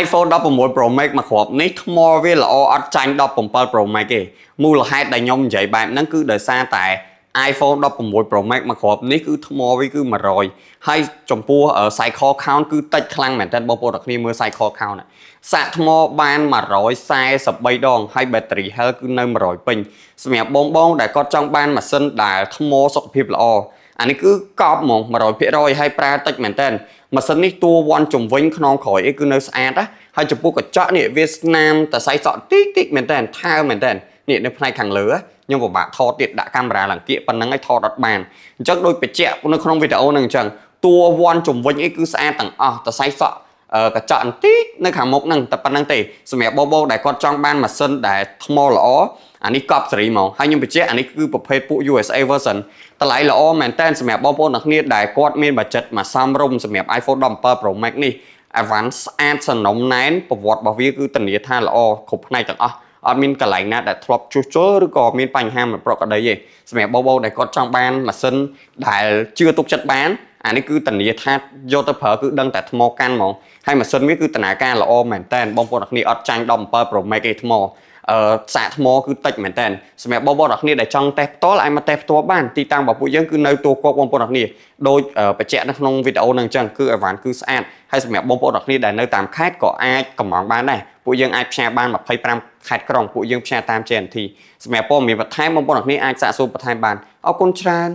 iPhone 16 Pro Max មកគ្រាប់នេះថ្មវាល្អអត់ចាញ់17 Pro Max ទេមូលហេតុដែលខ្ញុំនិយាយបែបហ្នឹងគឺដោយសារតែ iPhone 16 Pro Max មកគ្រាប់នេះគឺថ្មវាគឺ100ហើយចំពោះ cycle count គឺតិចខ្លាំងមែនតើបងប្អូនអ្នកគ្នាមើល cycle count សាកថ្មបាន143ដងហើយ battery health គឺនៅ100ពេញសម្រាប់បងដែលគាត់ចង់បានម៉ាស៊ីនដែលថ្មសុខភាពល្អអានេះគឺកប់ហ្មង 100% ហើយប្រើតិចមែនតើម៉ាស៊ីននេះតួវ៉ាន់ជំវិញខ្នងក្រោយអីគឺនៅស្អាតណាហើយចំពោះកញ្ចក់នេះវាស្នាមតសៃសក់តិចមែនតើថើមែនតើនេះនៅផ្នែកខាងលើខ្ញុំពិបាកថតទៀតដាក់កាមេរ៉ាឡើងគៀកប៉ុណ្ណឹងឲ្យថតអត់បានអញ្ចឹងដូចបញ្ជាក់នៅក្នុងវីដេអូហ្នឹងអញ្ចឹងតួវ៉ាន់ជំវិញអីគឺស្អាតទាំងអស់តសៃសក់កញ្ចក់បន្តិចនៅខាងមុខហ្នឹងតែប៉ុណ្្នឹងទេសម្រាប់បងដែលគាត់ចង់បានម៉ាស៊ីនដែលថ្មល្អអានេះកប់សេរីហ្មងហើយខ្ញុំបញ្ជាក់អានេះគឺប្រភេទពួក USA version តម្លៃល្អមែនតើសម្រាប់បងប្អូនអ្នកគ្នាដែលគាត់មាន budget មកសមរម្យសម្រាប់ iPhone 17 Pro Max នេះ Advance ស្អាតសំណុំណែនប្រវត្តិរបស់វាគឺធានាថាល្អគ្រប់ផ្នែកទាំងអស់អត់មានកន្លែងណាដែលធ្លាប់ជួសជុលឬក៏មានបញ្ហាមិនប្រក្រតីទេសម្រាប់បងដែលគាត់ចង់បានម៉ាស៊ីនដែលជឿទុកចិត្តបានអានេះគឺធានាថាយកទៅប្រើគឺដឹងតែថ្មកាន់ហ្មងហើយម៉ាស៊ីនវាគឺដំណើរការល្អមែនតើបងប្អូនអ្នកគ្នាអត់ចាញ់17 Pro Max ទេថ្មសាកថ្មគឺតិចមែនតើសម្រាប់បងប្អូនអ្នកគ្នាដែលចង់តេស្តផ្ទាល់អាចមកតេស្តផ្ទាល់បានទីតាំងរបស់ពួកយើងគឺនៅតួគប់បងប្អូនអ្នកគ្នាដោយបញ្ជាក់នៅក្នុងវីដេអូហ្នឹងអញ្ចឹងគឺអីវ៉ាន់គឺស្អាតហើយសម្រាប់បងប្អូនអ្នកគ្នាដែលនៅតាមខេត្តក៏អាចកម្មង់បានដែរពួកយើងអាចផ្សាយបាន25ខេត្តក្រុងពួកយើងផ្សាយតាម JNT សម្រាប់ព័ត៌មានបន្ថែមបងប្អូនអ្នកគ្នាអាចសាកសួរបន្ថែមបានអរគុណច្រើន